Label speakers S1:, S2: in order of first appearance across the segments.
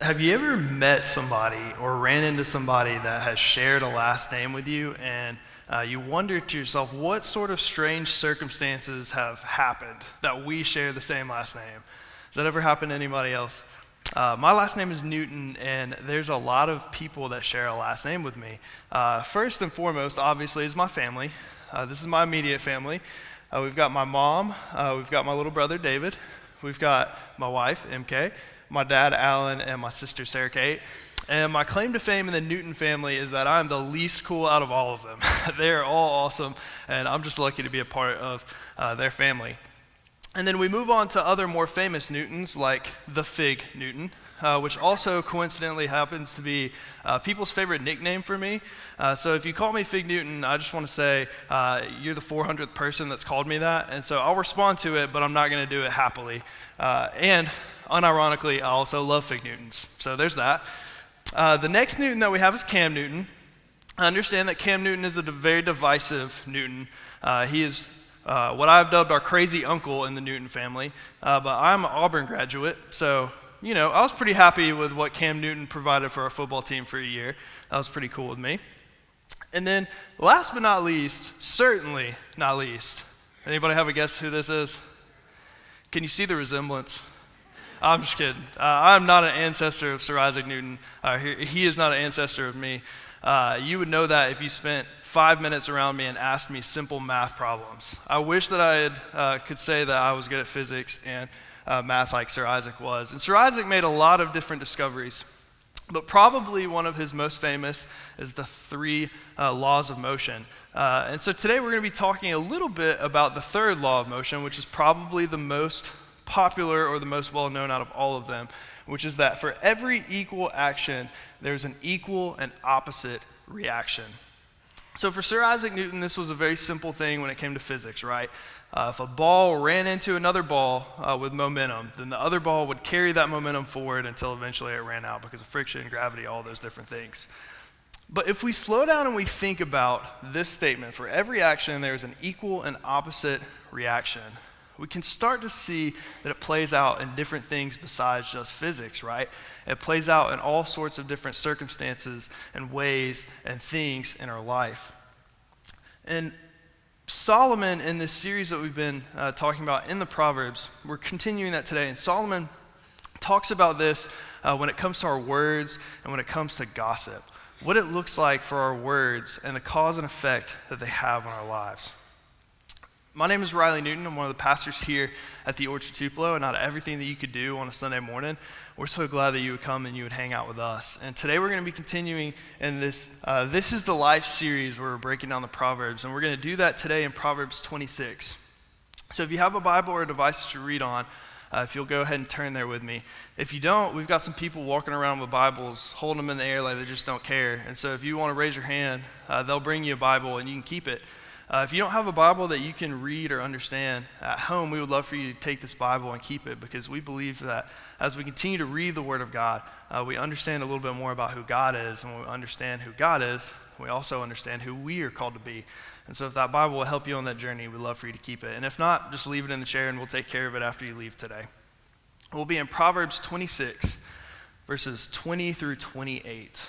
S1: Have you ever met somebody or ran into somebody that has shared a last name with you and you wonder to yourself, what sort of strange circumstances have happened that we share the same last name? Has that ever happened to anybody else? My last name is Newton, and there's a lot of people that share a last name with me. First and foremost, obviously, is my family. This is my immediate family. We've got my mom, we've got my little brother, David, we've got my wife, MK, my dad, Alan, and my sister, Sarah Kate. And my claim to fame in the Newton family is that I'm the least cool out of all of them. They're all awesome, and I'm just lucky to be a part of their family. And then we move on to other more famous Newtons, like the Fig Newton, which also coincidentally happens to be people's favorite nickname for me. So if you call me Fig Newton, I just want to say you're the 400th person that's called me that, and so I'll respond to it, but I'm not going to do it happily. And unironically, I also love Fig Newtons, so there's that. The next Newton that we have is Cam Newton. I understand that Cam Newton is a very divisive Newton. He is what I've dubbed our crazy uncle in the Newton family, but I'm an Auburn graduate, so I was pretty happy with what Cam Newton provided for our football team for a year. That was pretty cool with me. And then last but not least, certainly not least, anybody have a guess who this is? Can you see the resemblance? I'm just kidding. I'm not an ancestor of Sir Isaac Newton. He is not an ancestor of me. You would know that if you spent 5 minutes around me and asked me simple math problems. I wish that I could say that I was good at physics and math like Sir Isaac was. And Sir Isaac made a lot of different discoveries, but probably one of his most famous is the three laws of motion. And so today we're going to be talking a little bit about the third law of motion, which is probably the most popular or the most well-known out of all of them, which is that for every equal action, there's an equal and opposite reaction. So for Sir Isaac Newton, this was a very simple thing when it came to physics, right? If a ball ran into another ball with momentum, then the other ball would carry that momentum forward until eventually it ran out because of friction, gravity, all those different things. But if we slow down and we think about this statement, for every action, there's an equal and opposite reaction, we can start to see that it plays out in different things besides just physics, right? It plays out in all sorts of different circumstances and ways and things in our life. And Solomon, in this series that we've been talking about in the Proverbs, we're continuing that today, and Solomon talks about this when it comes to our words and when it comes to gossip, what it looks like for our words and the cause and effect that they have on our lives. My name is Riley Newton. I'm one of the pastors here at the Orchard Tupelo, and out of everything that you could do on a Sunday morning, we're so glad that you would come and you would hang out with us. And today we're going to be continuing in this This is the Life series where we're breaking down the Proverbs, and we're going to do that today in Proverbs 26. So if you have a Bible or a device to read on, if you'll go ahead and turn there with me. If you don't, we've got some people walking around with Bibles, holding them in the air like they just don't care. And so if you want to raise your hand, they'll bring you a Bible and you can keep it. If you don't have a Bible that you can read or understand at home, we would love for you to take this Bible and keep it, because we believe that as we continue to read the Word of God, we understand a little bit more about who God is, and when we understand who God is, we also understand who we are called to be. And so if that Bible will help you on that journey, we'd love for you to keep it. And if not, just leave it in the chair and we'll take care of it after you leave today. We'll be in Proverbs 26, verses 20 through 28.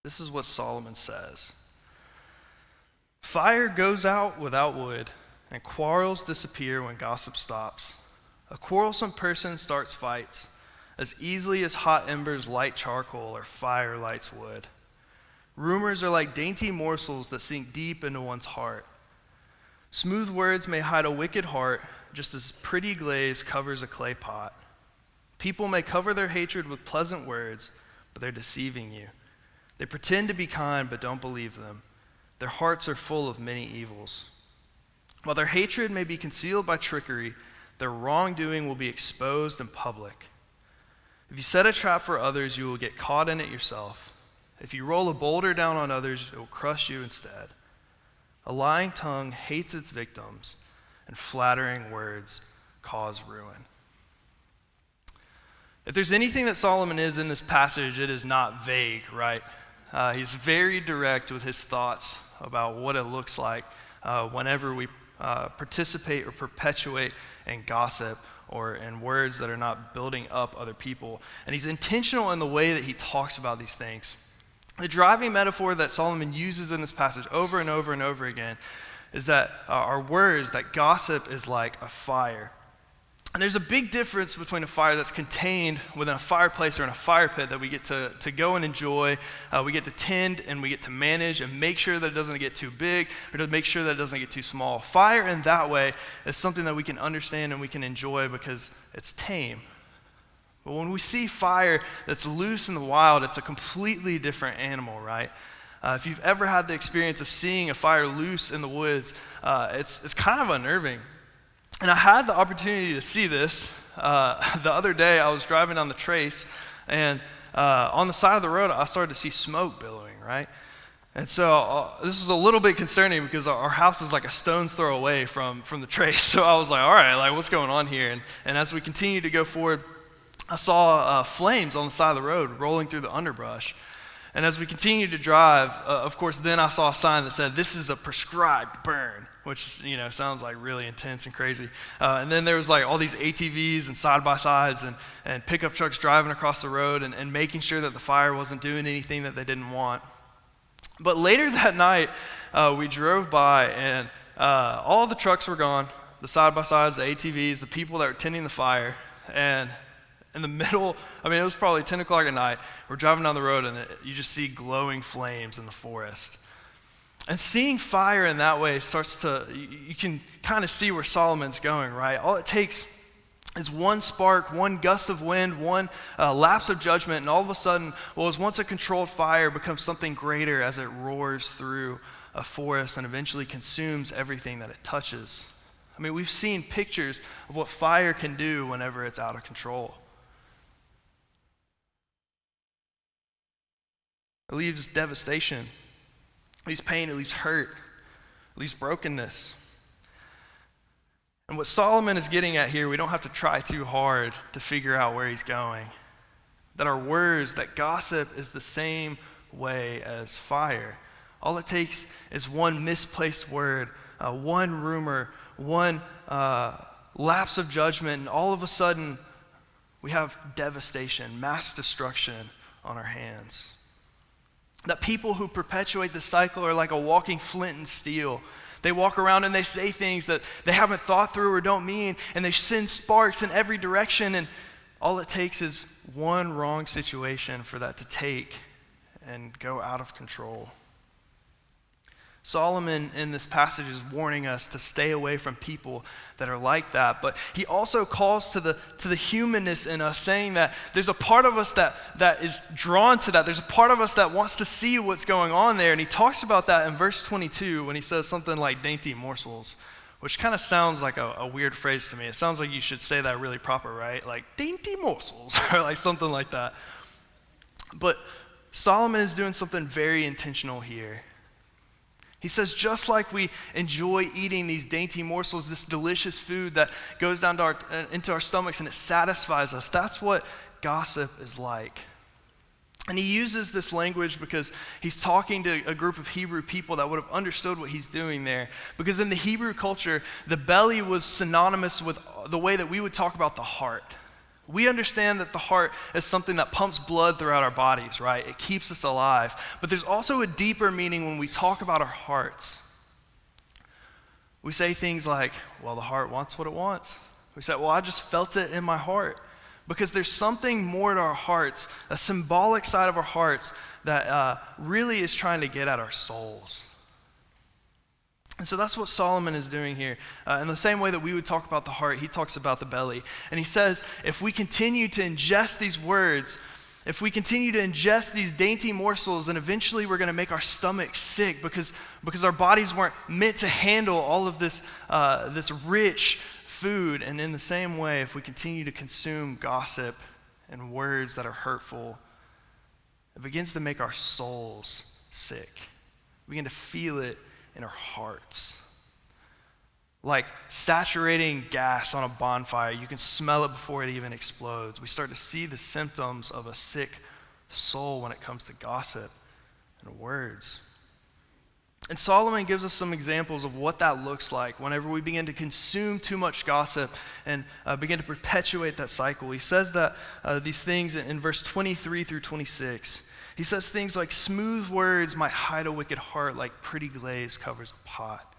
S1: This is what Solomon says. Fire goes out without wood, and quarrels disappear when gossip stops. A quarrelsome person starts fights as easily as hot embers light charcoal or fire lights wood. Rumors are like dainty morsels that sink deep into one's heart. Smooth words may hide a wicked heart, just as pretty glaze covers a clay pot. People may cover their hatred with pleasant words, but they're deceiving you. They pretend to be kind, but don't believe them. Their hearts are full of many evils. While their hatred may be concealed by trickery, their wrongdoing will be exposed in public. If you set a trap for others, you will get caught in it yourself. If you roll a boulder down on others, it will crush you instead. A lying tongue hates its victims, and flattering words cause ruin. If there's anything that Solomon is in this passage, it is not vague, right? He's very direct with his thoughts about what it looks like whenever we participate or perpetuate in gossip or in words that are not building up other people. And he's intentional in the way that he talks about these things. The driving metaphor that Solomon uses in this passage over and over and over again is that our words, that gossip is like a fire. And there's a big difference between a fire that's contained within a fireplace or in a fire pit that we get to go and enjoy, we get to tend and we get to manage and make sure that it doesn't get too big or to make sure that it doesn't get too small. Fire in that way is something that we can understand and we can enjoy because it's tame. But when we see fire that's loose in the wild, it's a completely different animal, right? If you've ever had the experience of seeing a fire loose in the woods, it's kind of unnerving. And I had the opportunity to see this. The other day, I was driving down the trace, and on the side of the road, I started to see smoke billowing, right? And so this is a little bit concerning because our house is like a stone's throw away from the trace. So I was like, all right, like what's going on here? And as we continued to go forward, I saw flames on the side of the road rolling through the underbrush. And as we continued to drive, of course, then I saw a sign that said, "This is a prescribed burn," which, sounds like really intense and crazy. And then there was like all these ATVs and side-by-sides and pickup trucks driving across the road and making sure that the fire wasn't doing anything that they didn't want. But later that night, we drove by and all the trucks were gone, the side-by-sides, the ATVs, the people that were tending the fire, and in the middle, it was probably 10 o'clock at night, we're driving down the road and you just see glowing flames in the forest. And seeing fire in that way you can kind of see where Solomon's going, right? All it takes is one spark, one gust of wind, one lapse of judgment, and all of a sudden, what was once a controlled fire becomes something greater as it roars through a forest and eventually consumes everything that it touches. We've seen pictures of what fire can do whenever it's out of control. It leaves devastation, it leaves pain, it leaves hurt, it leaves brokenness. And what Solomon is getting at here, we don't have to try too hard to figure out where he's going. That our words, that gossip is the same way as fire. All it takes is one misplaced word, one rumor, one lapse of judgment, and all of a sudden we have devastation, mass destruction on our hands. That people who perpetuate the cycle are like a walking flint and steel. They walk around and they say things that they haven't thought through or don't mean, and they send sparks in every direction, and all it takes is one wrong situation for that to take and go out of control. Solomon in this passage is warning us to stay away from people that are like that, but he also calls to the humanness in us, saying that there's a part of us that is drawn to that. There's a part of us that wants to see what's going on there, and he talks about that in verse 22 when he says something like dainty morsels, which kind of sounds like a weird phrase to me. It sounds like you should say that really proper, right? Like dainty morsels or like something like that. But Solomon is doing something very intentional here. He says, just like we enjoy eating these dainty morsels, this delicious food that goes down to into our stomachs and it satisfies us, that's what gossip is like. And he uses this language because he's talking to a group of Hebrew people that would have understood what he's doing there. Because in the Hebrew culture, the belly was synonymous with the way that we would talk about the heart. We understand that the heart is something that pumps blood throughout our bodies, right? It keeps us alive. But there's also a deeper meaning when we talk about our hearts. We say things like, well, the heart wants what it wants. We say, well, I just felt it in my heart. Because there's something more to our hearts, a symbolic side of our hearts that really is trying to get at our souls. And so that's what Solomon is doing here. In the same way that we would talk about the heart, he talks about the belly. And he says, if we continue to ingest these words, if we continue to ingest these dainty morsels, then eventually we're going to make our stomach sick because our bodies weren't meant to handle all of this rich food. And in the same way, if we continue to consume gossip and words that are hurtful, it begins to make our souls sick. We begin to feel it in our hearts. Like saturating gas on a bonfire, you can smell it before it even explodes. We start to see the symptoms of a sick soul when it comes to gossip and words. And Solomon gives us some examples of what that looks like whenever we begin to consume too much gossip and begin to perpetuate that cycle. He says that these things in verse 23 through 26. He says things like, smooth words might hide a wicked heart like pretty glaze covers a pot.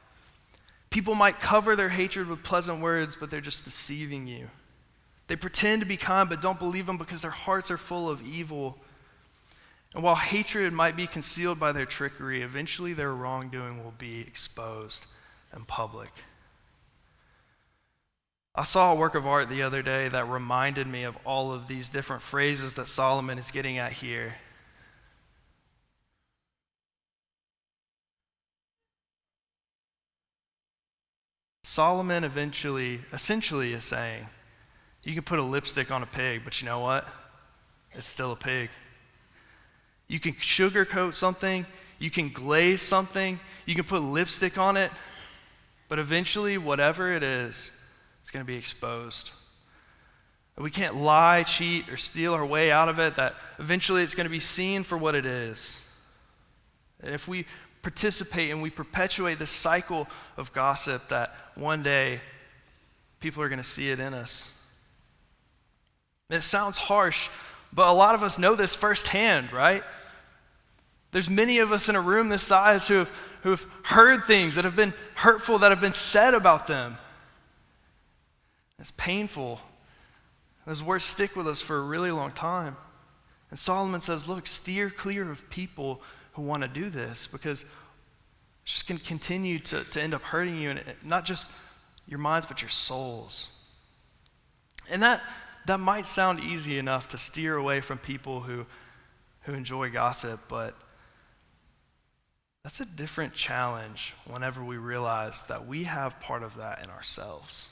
S1: People might cover their hatred with pleasant words, but they're just deceiving you. They pretend to be kind, but don't believe them because their hearts are full of evil. And while hatred might be concealed by their trickery, eventually their wrongdoing will be exposed in public. I saw a work of art the other day that reminded me of all of these different phrases that Solomon is getting at here. Solomon essentially is saying, you can put a lipstick on a pig, but you know what? It's still a pig. You can sugarcoat something, you can glaze something, you can put lipstick on it, but eventually, whatever it is, it's going to be exposed. We can't lie, cheat, or steal our way out of it, that eventually it's going to be seen for what it is. And if we participate and we perpetuate this cycle of gossip, that one day people are going to see it in us. And it sounds harsh, but a lot of us know this firsthand, right? There's many of us in a room this size who have heard things that have been hurtful, that have been said about them. It's painful. Those words stick with us for a really long time. And Solomon says, look, steer clear of people who want to do this, because it's just going to continue to end up hurting you, and not just your minds, but your souls. And that might sound easy enough to steer away from people who enjoy gossip, but that's a different challenge whenever we realize that we have part of that in ourselves.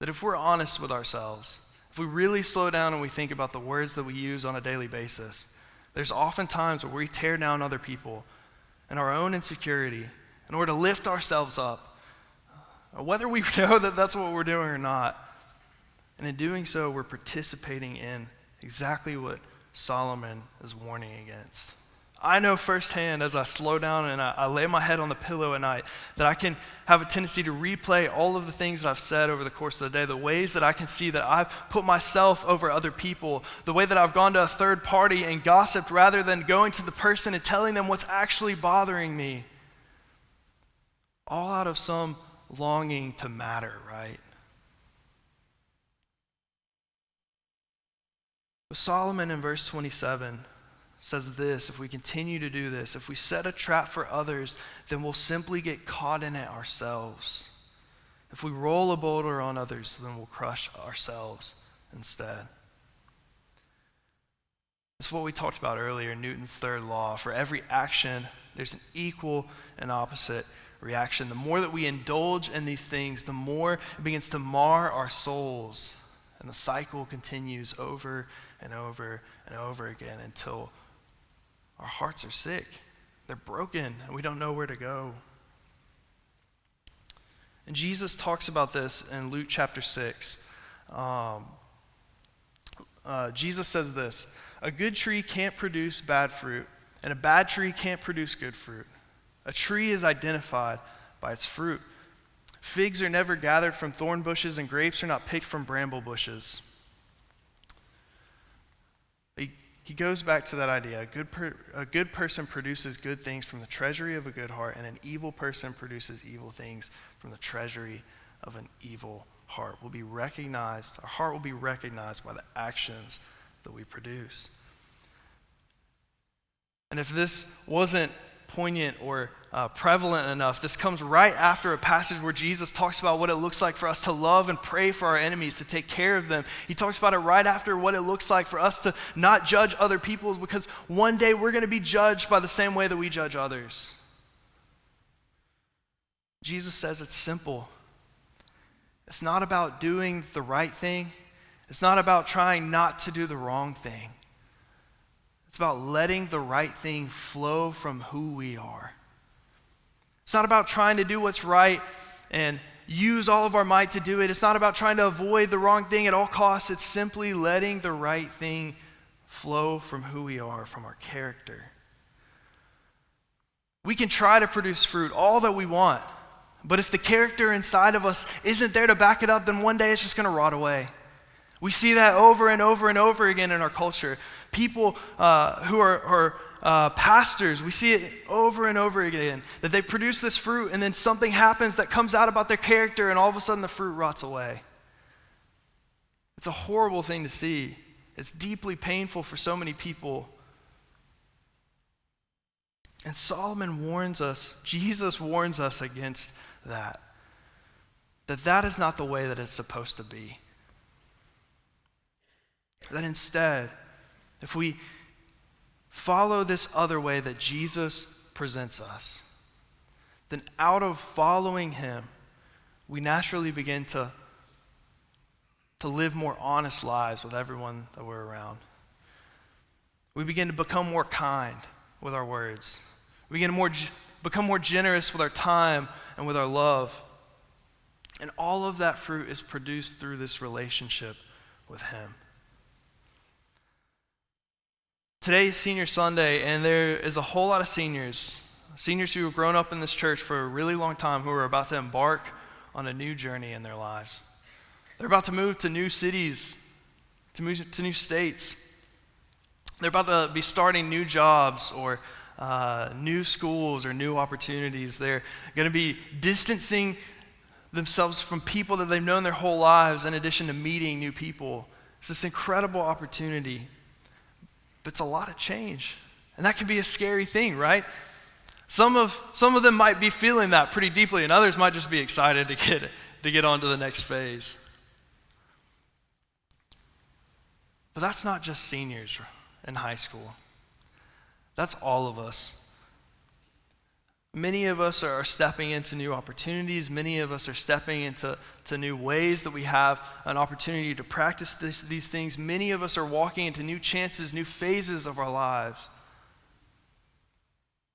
S1: That if we're honest with ourselves, if we really slow down and we think about the words that we use on a daily basis, there's often times where we tear down other people and our own insecurity in order to lift ourselves up, whether we know that that's what we're doing or not. And in doing so, we're participating in exactly what Solomon is warning against. I know firsthand, as I slow down and I lay my head on the pillow at night, that I can have a tendency to replay all of the things that I've said over the course of the day, the ways that I can see that I've put myself over other people, the way that I've gone to a third party and gossiped rather than going to the person and telling them what's actually bothering me. All out of some longing to matter, right? But Solomon in verse 27 says this: if we continue to do this, if we set a trap for others, then we'll simply get caught in it ourselves. If we roll a boulder on others, then we'll crush ourselves instead. It's what we talked about earlier, Newton's third law. For every action, there's an equal and opposite reaction. The more that we indulge in these things, the more it begins to mar our souls. And the cycle continues over and over and over again until our hearts are sick. They're broken, and we don't know where to go. And Jesus talks about this in Luke chapter 6. Jesus says this: a good tree can't produce bad fruit, and a bad tree can't produce good fruit. A tree is identified by its fruit. Figs are never gathered from thorn bushes, and grapes are not picked from bramble bushes. He goes back to that idea. A good person produces good things from the treasury of a good heart, and an evil person produces evil things from the treasury of an evil heart. Our heart will be recognized by the actions that we produce. And if this wasn't poignant or prevalent enough, this comes right after a passage where Jesus talks about what it looks like for us to love and pray for our enemies, to take care of them. He talks about it right after what it looks like for us to not judge other people, because one day we're going to be judged by the same way that we judge others. Jesus says it's simple. It's not about doing the right thing. It's not about trying not to do the wrong thing. It's about letting the right thing flow from who we are. It's not about trying to do what's right and use all of our might to do it. It's not about trying to avoid the wrong thing at all costs. It's simply letting the right thing flow from who we are, from our character. We can try to produce fruit, all that we want, but if the character inside of us isn't there to back it up, then one day it's just going to rot away. We see that over and over and over again in our culture. People who are pastors, we see it over and over again, that they produce this fruit and then something happens that comes out about their character and all of a sudden the fruit rots away. It's a horrible thing to see. It's deeply painful for so many people. And Solomon warns us, Jesus warns us against that. That is not the way that it's supposed to be. That instead, if we follow this other way that Jesus presents us, then out of following him, we naturally begin to live more honest lives with everyone that we're around. We begin to become more kind with our words. We begin to become more generous with our time and with our love. And all of that fruit is produced through this relationship with him. Today is Senior Sunday, and there is a whole lot of seniors who have grown up in this church for a really long time, who are about to embark on a new journey in their lives. They're about to move to new cities, to move to new states. They're about to be starting new jobs or new schools or new opportunities. They're going to be distancing themselves from people that they've known their whole lives, in addition to meeting new people. It's this incredible opportunity. But it's a lot of change. And that can be a scary thing, right? Some of them might be feeling that pretty deeply, and others might just be excited to get on to the next phase. But that's not just seniors in high school. That's all of us. Many of us are stepping into new opportunities. Many of us are stepping into new ways that we have an opportunity to practice these things. Many of us are walking into new chances, new phases of our lives,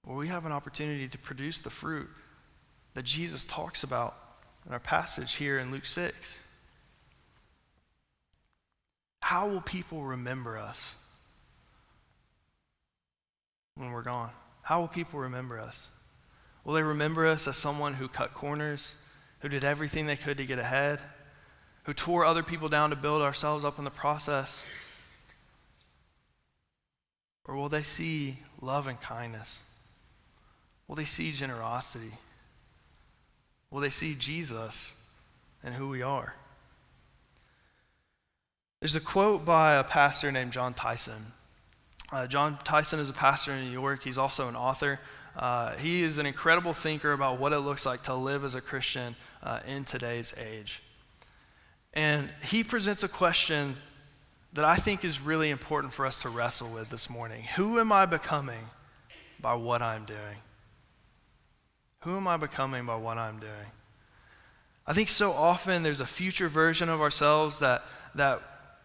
S1: where we have an opportunity to produce the fruit that Jesus talks about in our passage here in Luke 6. How will people remember us when we're gone? How will people remember us? Will they remember us as someone who cut corners, who did everything they could to get ahead, who tore other people down to build ourselves up in the process? Or will they see love and kindness? Will they see generosity? Will they see Jesus and who we are? There's a quote by a pastor named John Tyson. John Tyson is a pastor in New York. He's also an author. He is an incredible thinker about what it looks like to live as a Christian in today's age. And he presents a question that I think is really important for us to wrestle with this morning. Who am I becoming by what I'm doing? Who am I becoming by what I'm doing? I think so often there's a future version of ourselves that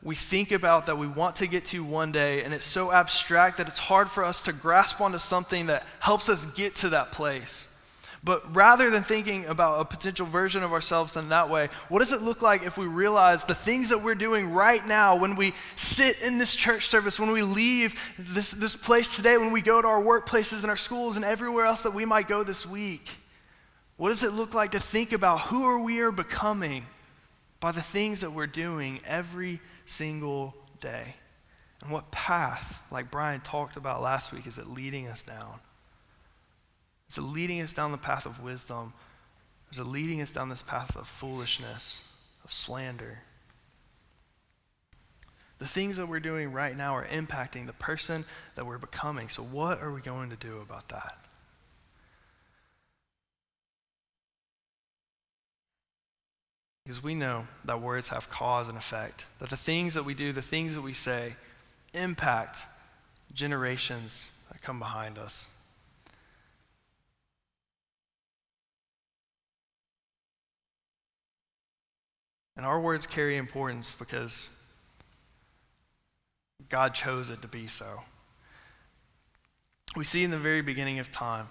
S1: we think about, that we want to get to one day, and it's so abstract that it's hard for us to grasp onto something that helps us get to that place. But rather than thinking about a potential version of ourselves in that way, what does it look like if we realize the things that we're doing right now, when we sit in this church service, when we leave this place today, when we go to our workplaces and our schools and everywhere else that we might go this week? What does it look like to think about who we are becoming by the things that we're doing every single day? And what path, like Brian talked about last week, is it leading us down? Is it leading us down the path of wisdom? Or is it leading us down this path of foolishness, of slander? The things that we're doing right now are impacting the person that we're becoming. So what are we going to do about that? Because we know that words have cause and effect, that the things that we do, the things that we say, impact generations that come behind us. And our words carry importance because God chose it to be so. We see in the very beginning of time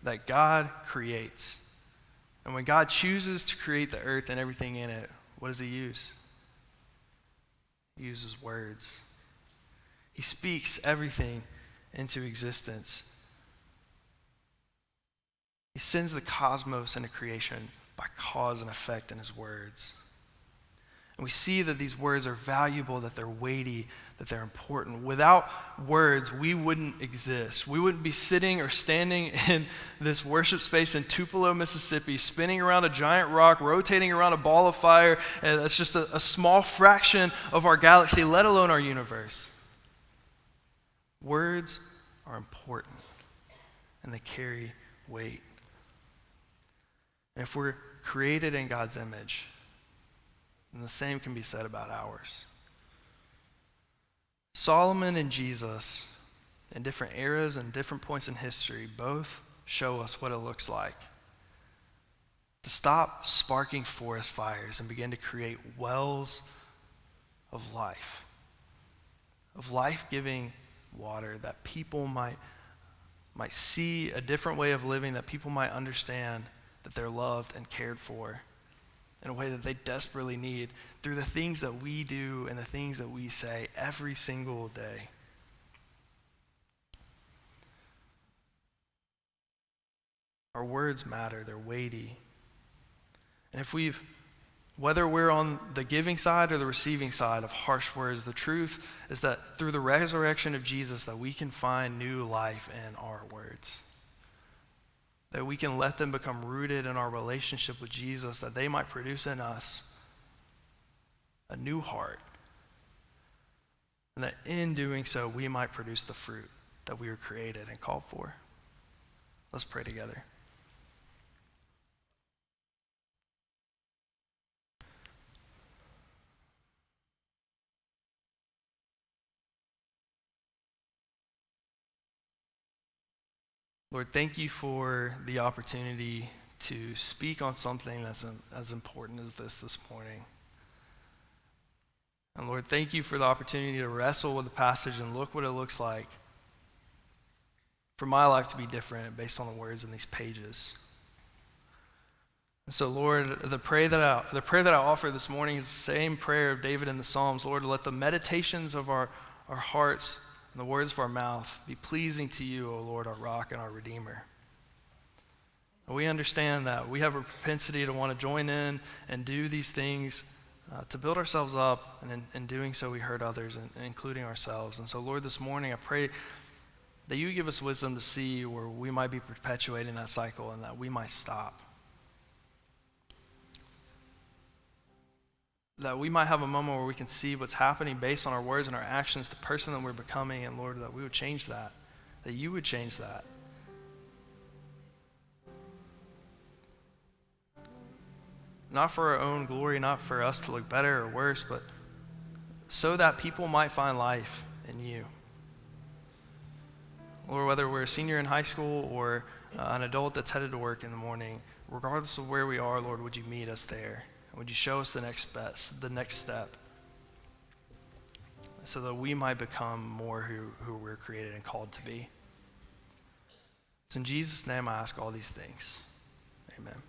S1: that God creates. And when God chooses to create the earth and everything in it, what does he use? He uses words. He speaks everything into existence. He sends the cosmos into creation by cause and effect in his words. And we see that these words are valuable, that they're weighty, that they're important. Without words, we wouldn't exist. We wouldn't be sitting or standing in this worship space in Tupelo, Mississippi, spinning around a giant rock, rotating around a ball of fire. And that's just a small fraction of our galaxy, let alone our universe. Words are important, and they carry weight. And if we're created in God's image, then the same can be said about ours. Solomon and Jesus, in different eras and different points in history, both show us what it looks like to stop sparking forest fires and begin to create wells of life-giving water, that people might see a different way of living, that people might understand that they're loved and cared for in a way that they desperately need through the things that we do and the things that we say every single day. Our words matter, they're weighty. And whether we're on the giving side or the receiving side of harsh words, the truth is that through the resurrection of Jesus, that we can find new life in our words. That we can let them become rooted in our relationship with Jesus, that they might produce in us a new heart. And that in doing so, we might produce the fruit that we were created and called for. Let's pray together. Lord, thank you for the opportunity to speak on something that's as important as this morning. And Lord, thank you for the opportunity to wrestle with the passage and look what it looks like for my life to be different based on the words in these pages. And so, Lord, the prayer that I offer this morning is the same prayer of David in the Psalms. Lord, let the meditations of our hearts and the words of our mouth be pleasing to you, O Lord, our rock and our redeemer. And we understand that we have a propensity to want to join in and do these things to build ourselves up, and in doing so we hurt others, including ourselves. And so, Lord, this morning I pray that you give us wisdom to see where we might be perpetuating that cycle and that we might stop. That we might have a moment where we can see what's happening based on our words and our actions, the person that we're becoming, and Lord, that we would change that you would change that. Not for our own glory, not for us to look better or worse, but so that people might find life in you. Lord, whether we're a senior in high school or an adult that's headed to work in the morning, regardless of where we are, Lord, would you meet us there? Would you show us the next step so that we might become more who we're created and called to be? So in Jesus' name I ask all these things. Amen.